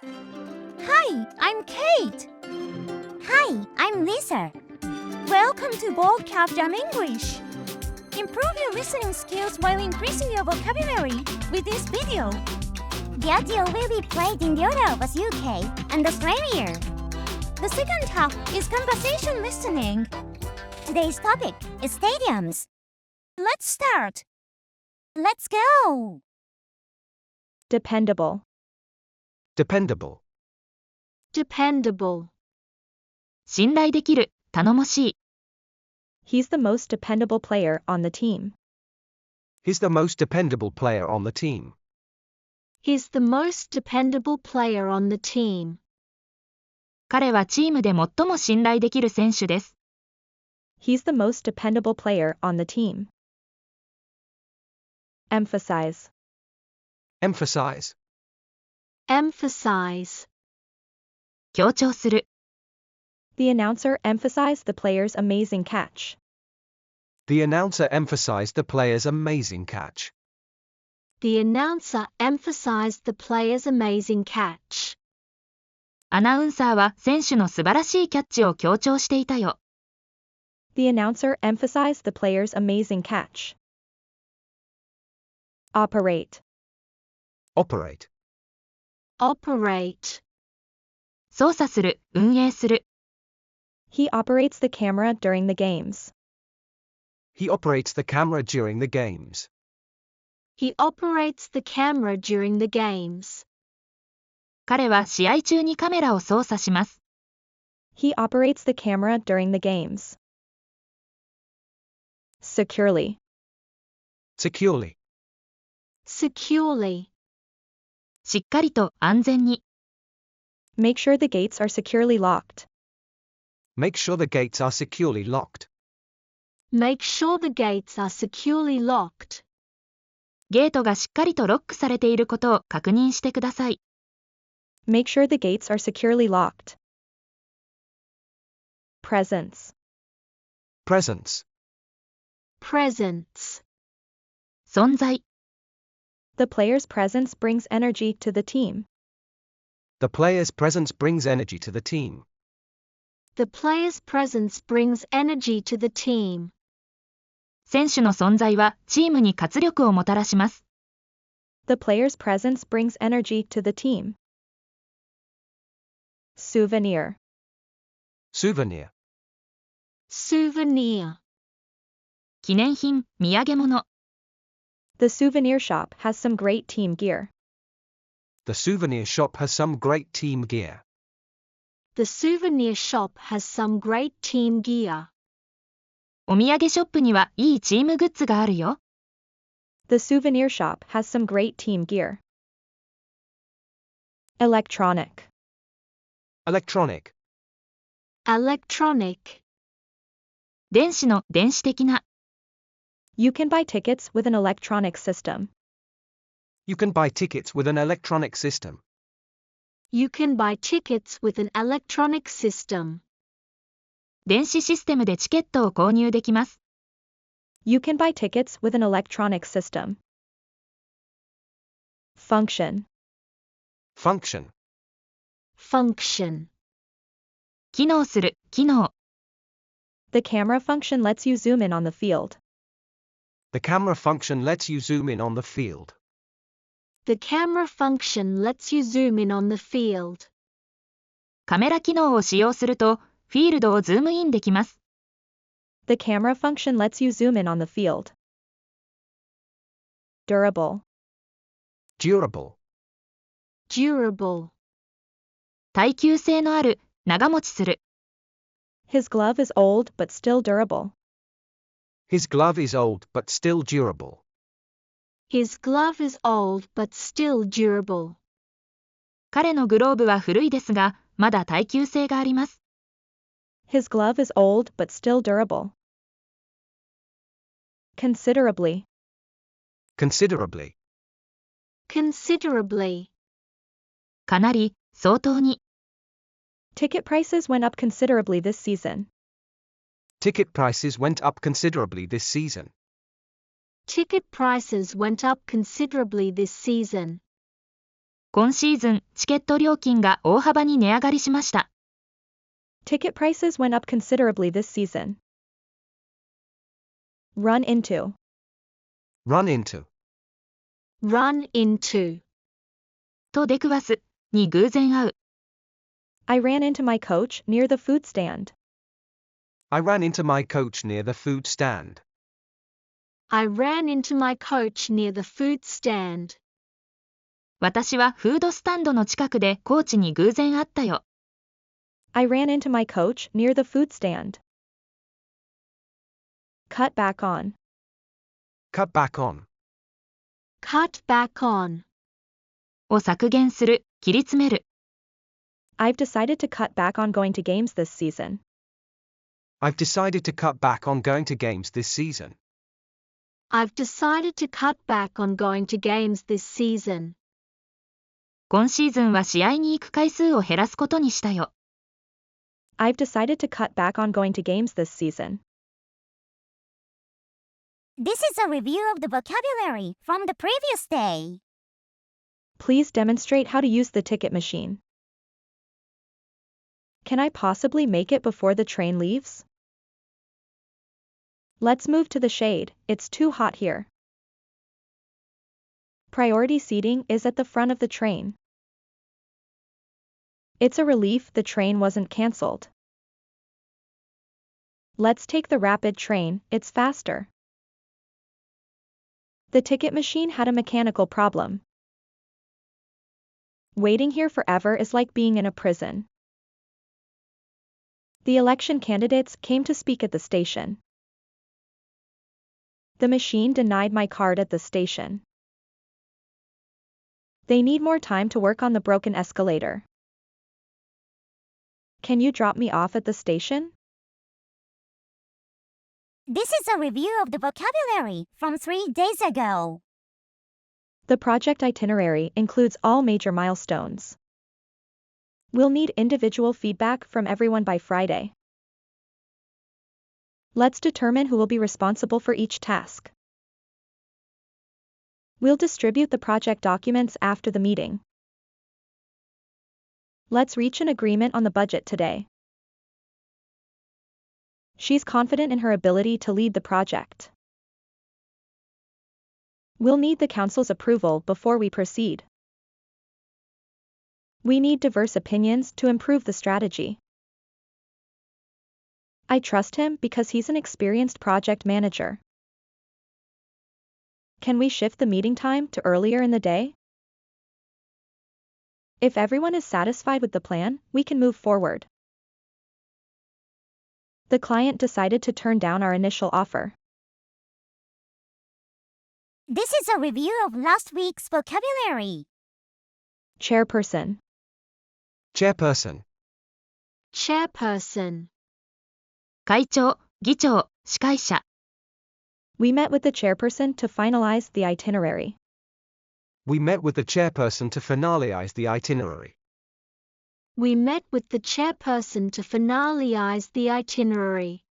Hi, I'm Kate. Hi, I'm Lisa. Welcome to Vocab Jam English. Improve your listening skills while increasing your vocabulary with this video. The audio will be played in the order of UK and Australia. The second half is conversation listening. Today's topic is stadiums. Let's start. Let's go! Dependable. Dependable. Dependable. 信頼できる、頼もしい。He's the most dependable player on the team. He's the most dependable player on the team. He's the most dependable player on the team. 彼はチームで最も信頼できる選手です。He's the most dependable player on the team. Emphasize. Emphasize. Emphasize. 強調する。The announcer emphasized the player's amazing catch. The announcer emphasized the player's amazing catch. The announcer emphasized the player's amazing catch. アナウンサーは選手の素晴らしいキャッチを強調していたよ。The announcer emphasized the player's amazing catch. Operate. Operate. Operate. 操作する、運営する。He operates the camera during the games. He operates the camera during the games. He operates the camera during the games. 彼は試合中にカメラを操作します。He operates the camera during the games. Securely. Securely. Securely. しっかりと安全に。Make sure the gates are securely locked. Make sure the gates are securely locked. Make sure the gates are securely locked. ゲートがしっかりとロックされていることを確認してください。Make sure the gates are securely locked. Presence. Presence. Presence. 存在。The player's presence brings energy to the team. The player's presence brings energy to the team. The player's presence brings energy to the team. 選手の存在はチームに活力をもたらします。The player's presence brings energy to the team. Souvenir. Souvenir. Souvenir. 記念品、土産物。The souvenir shop has some great team gear. The souvenir shop has some great team gear. The souvenir shop has some great team gear. お土産ショップにはいいチームグッズがあるよ。The souvenir shop has some great team gear. Electronic. Electronic. Electronic. 電子の電子的な。You can buy tickets with an electronic system. You can buy tickets with an electronic system. You can buy tickets with an electronic system. 電子システムでチケットを購入できます。You can buy tickets with an electronic system. Function. Function. Function. 機能する、機能。The camera function lets you zoom in on the field. The camera function lets you zoom in on the field. The camera function lets you zoom in on the field. カメラ機能を使用すると、フィールドをズームインできます。The camera function lets you zoom in on the field. Durable. Durable. Durable. 耐久性のある、長持ちする。His glove is old but still durable. His glove is old but still durable. His glove is old but still durable. 彼のグローブは古いですが、まだ耐久性があります。His glove is old but still durable. Considerably. Considerably. Considerably. かなり、相当に。Ticket prices went up considerably this season. Ticket prices went up considerably this season. Ticket prices went up considerably this season. 今シーズン、チケット料金が大幅に値上がりしました。Ticket prices went up considerably this season. Run into. Run into. Run into. と出くわす、に偶然会う。I ran into my coach near the food stand. I ran into my coach near the food stand. I ran into my coach near the food stand. 私はフードスタンドの近くでコーチに偶然会ったよ。I ran into my coach near the food stand. Cut back on. Cut back on. Cut back on. を削減する、切り詰める。I've decided to cut back on going to games this season. I've decided to cut back on going to games this season. I've decided to cut back on going to games this season. 今シーズンは試合に行く回数を減らすことにしたよ。I've decided to cut back on going to games this season. This is a review of the vocabulary from the previous day. Please demonstrate how to use the ticket machine. Can I possibly make it before the train leaves? Let's move to the shade, it's too hot here. Priority seating is at the front of the train. It's a relief the train wasn't cancelled. Let's take the rapid train, it's faster. The ticket machine had a mechanical problem. Waiting here forever is like being in a prison. The election candidates came to speak at the station. The machine denied my card at the station. They need more time to work on the broken escalator. Can you drop me off at the station? This is a review of the vocabulary from 3 days ago. The project itinerary includes all major milestones. We'll need individual feedback from everyone by Friday. Let's determine who will be responsible for each task. We'll distribute the project documents after the meeting. Let's reach an agreement on the budget today. She's confident in her ability to lead the project. We'll need the council's approval before we proceed. We need diverse opinions to improve the strategy. I trust him because he's an experienced project manager. Can we shift the meeting time to earlier in the day? If everyone is satisfied with the plan, we can move forward. The client decided to turn down our initial offer. This is a review of last week's vocabulary. Chairperson. Chairperson. Chairperson. 会長、議長、司会者。We met with the chairperson to finalize the itinerary. We met with the chairperson to finalize the itinerary. We met with the chairperson to finalize the itinerary.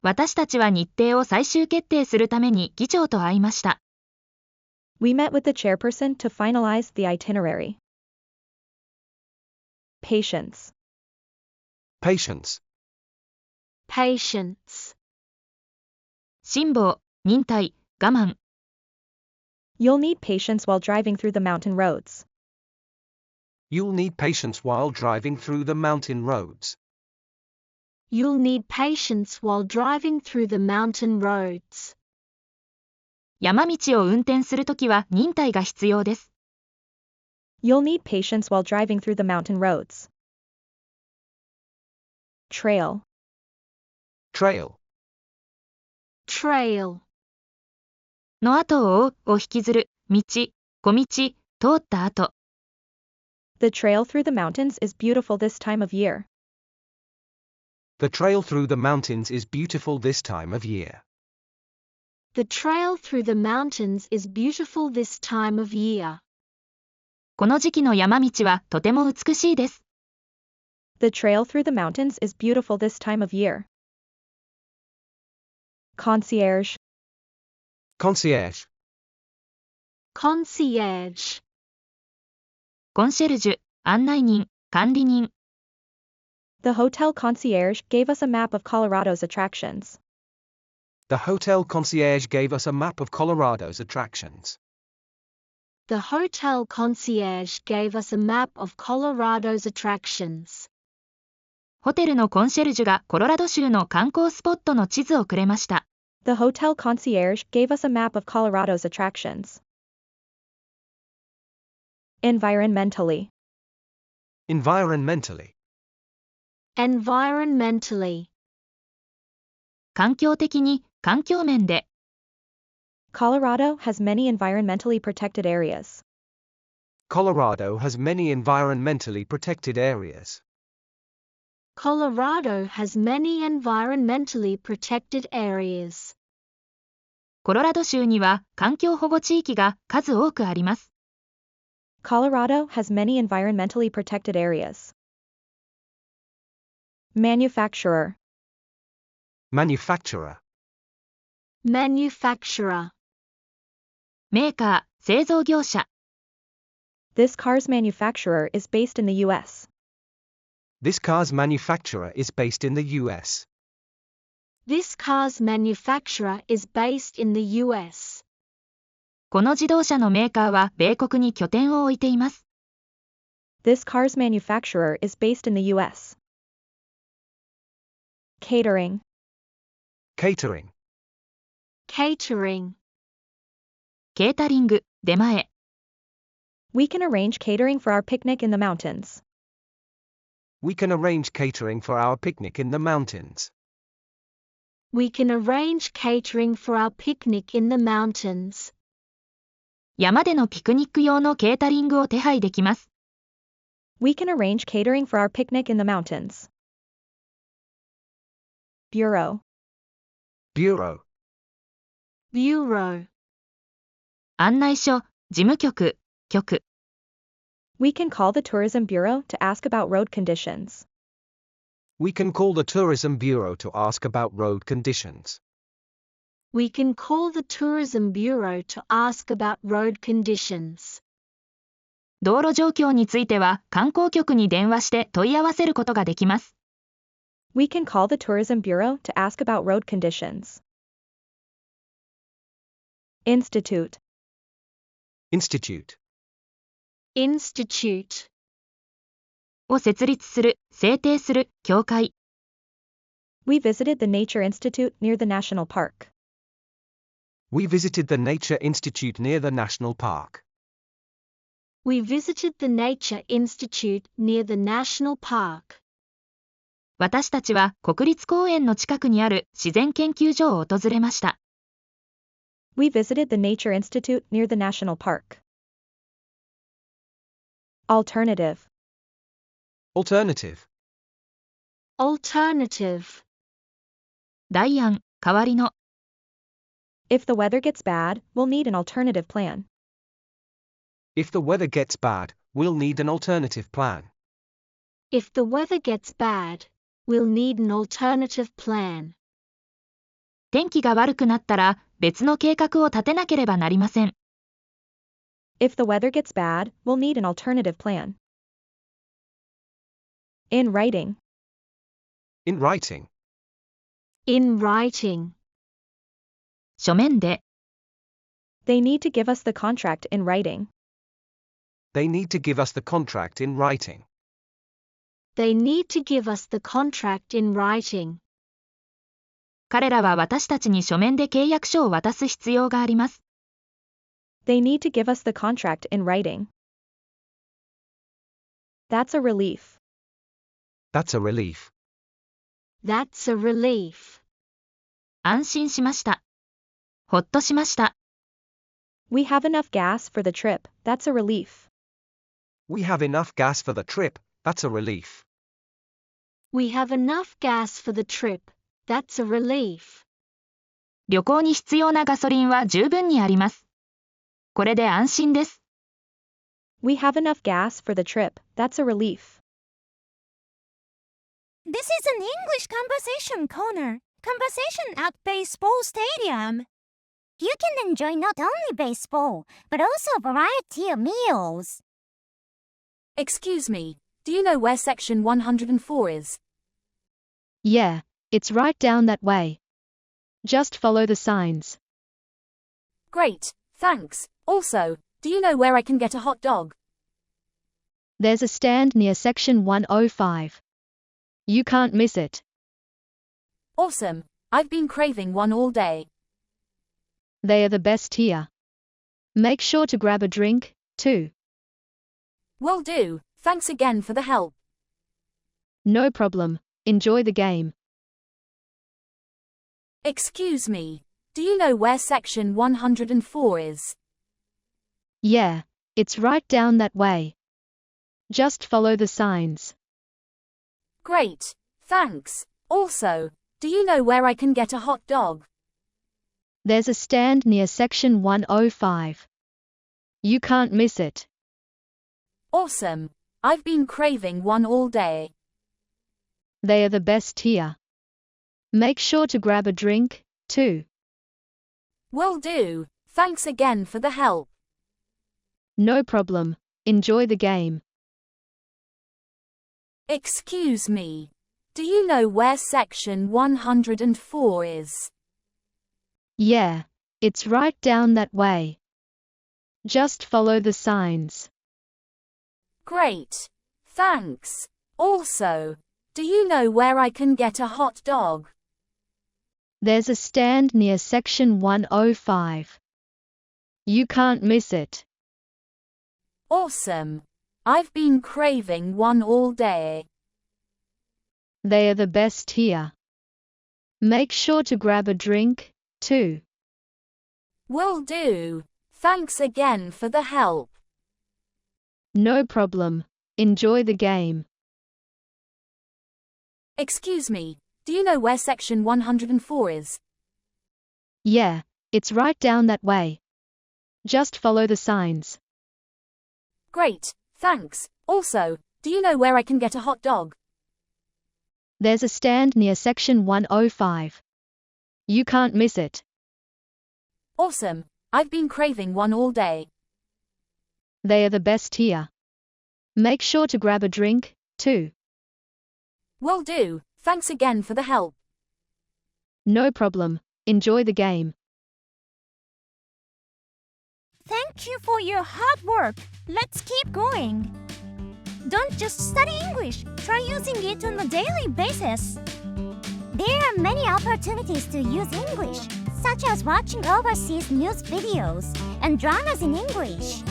私たちは日程を最終決定するために議長と会いました。We met with the chairperson to finalize the itinerary. Patience. Patience. Patience. 辛抱、忍耐、我慢。You'll need patience while driving through the mountain roads. You'll need patience while driving through the mountain roads. You'll need patience while driving through the mountain roads. 山道を運転するときは忍耐が必要です。You'll need patience while driving through the mountain roads. Trail. Trail. Trail. の後を追う、を引きずる、道、小道、通った後。The trail through the mountains is beautiful this time of year. The trail through the mountains is beautiful this time of year. The trail through the mountains is beautiful this time of year. この時期の山道はとても美しいです。The trail through the mountains is beautiful this time of year. Concierge. Concierge. Concierge. コンシェルジュ、案内人、管理人。The hotel concierge gave us a map of Colorado's attractions. The hotel concierge gave us a map of Colorado's attractions. The hotel concierge gave us a map of Colorado's attractions. ホテルのコンシェルジュがコロラド州の観光スポットの地図をくれました。The hotel concierge gave us a map of Colorado's attractions. Environmentally. Environmentally. Environmentally. 環境的に、環境面で。Colorado has many environmentally protected areas. Colorado has many environmentally protected areas. Colorado has many environmentally protected areas. コロラド州には環境保護地域が数多くあります。Colorado has many environmentally protected areas. Manufacturer. Manufacturer. Manufacturer. メーカー、製造業者。This car's manufacturer is based in the U.S. This car's manufacturer is based in the US. This car's manufacturer is based in the US. この自動車のメーカーは米国に拠点を置いています。This car's manufacturer is based in the U.S. Catering. Catering. Catering. ケータリング、出前。We can arrange catering for our picnic in the mountains. We can arrange catering for our picnic in the mountains. We can arrange catering for our picnic in the mountains. 山でのピクニック用のケータリングを手配できます。We can arrange catering for our picnic in the mountains. Bureau. Bureau. Bureau. 案内所、事務局、局。We can call the tourism bureau to ask about road conditions. We can call the tourism bureau to ask about road conditions. We can call the tourism bureau to ask about road conditions. 道路状況については観光局に電話して問い合わせることができます。We can call the tourism bureau to ask about road conditions. Institute. Institute. Institute. を設立する、制定する、協会。We visited the Nature Institute near the national park. We visited the Nature Institute near the national park. We visited the Nature Institute near the national park. 私たちは国立公園の近くにある自然研究所を訪れました。We visited the Nature Institute near the national park. Alternative. Alternative. Alternative. 代案、代わりの。If the weather gets bad, we'll need an alternative plan. If the weather gets bad, we'll need an alternative plan. If the weather gets bad, we'll need an alternative plan. 天気が悪くなったら別の計画を立てなければなりません。If the weather gets bad, we'll need an alternative plan. In writing. In writing. In writing. 書面で。They need to give us the contract in writing. They need to give us the contract in writing. They need to give us the contract in writing. 彼らは私たちに書面で契約書を渡す必要があります。They need to give us the contract in writing. That's a relief. That's a relief. That's a relief. 安心しました。ほっとしました。We have enough gas for the trip. That's a relief. We have enough gas for the trip. That's a relief. We have enough gas for the trip. That's a relief. 旅行に必要なガソリンは十分にあります。これで安心です。We have enough gas for the trip. That's a relief. This is an English conversation corner. Conversation at baseball stadium. You can enjoy not only baseball, but also a variety of meals. Excuse me, do you know where section 104 is? Yeah, it's right down that way. Just follow the signs. Great, thanks. Also, do you know where I can get a hot dog? There's a stand near section 105. You can't miss it. Awesome, I've been craving one all day. They are the best here. Make sure to grab a drink, too. Will do, thanks again for the help. No problem. Enjoy the game. Excuse me, do you know where section 104 is? Yeah, it's right down that way. Just follow the signs. Great, thanks. Also, do you know where I can get a hot dog? There's a stand near section 105. You can't miss it. Awesome, I've been craving one all day. They are the best here. Make sure to grab a drink, too. Will do, thanks again for the help. No problem. Enjoy the game. Excuse me, do you know where section 104 is? Yeah, it's right down that way. Just follow the signs. Great, thanks. Also, do you know where I can get a hot dog? There's a stand near section 105. You can't miss it. Awesome, I've been craving one all day. They are the best here. Make sure to grab a drink, too. Will do, thanks again for the help. No problem. Enjoy the game. Excuse me, do you know where section 104 is? Yeah, it's right down that way. Just follow the signs. Great, thanks. Also, do you know where I can get a hot dog? There's a stand near section 105. You can't miss it. Awesome, I've been craving one all day. They are the best here. Make sure to grab a drink, too. Will do, thanks again for the help. No problem. Enjoy the game. Thank you for your hard work. Let's keep going. Don't just study English, try using it on a daily basis. There are many opportunities to use English, such as watching overseas news videos and dramas in English.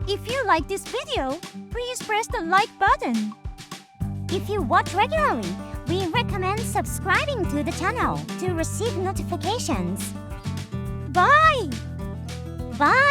If you like this video, please press the like button. If you watch regularly, we recommend subscribing to the channel to receive notifications. Bye! Bye!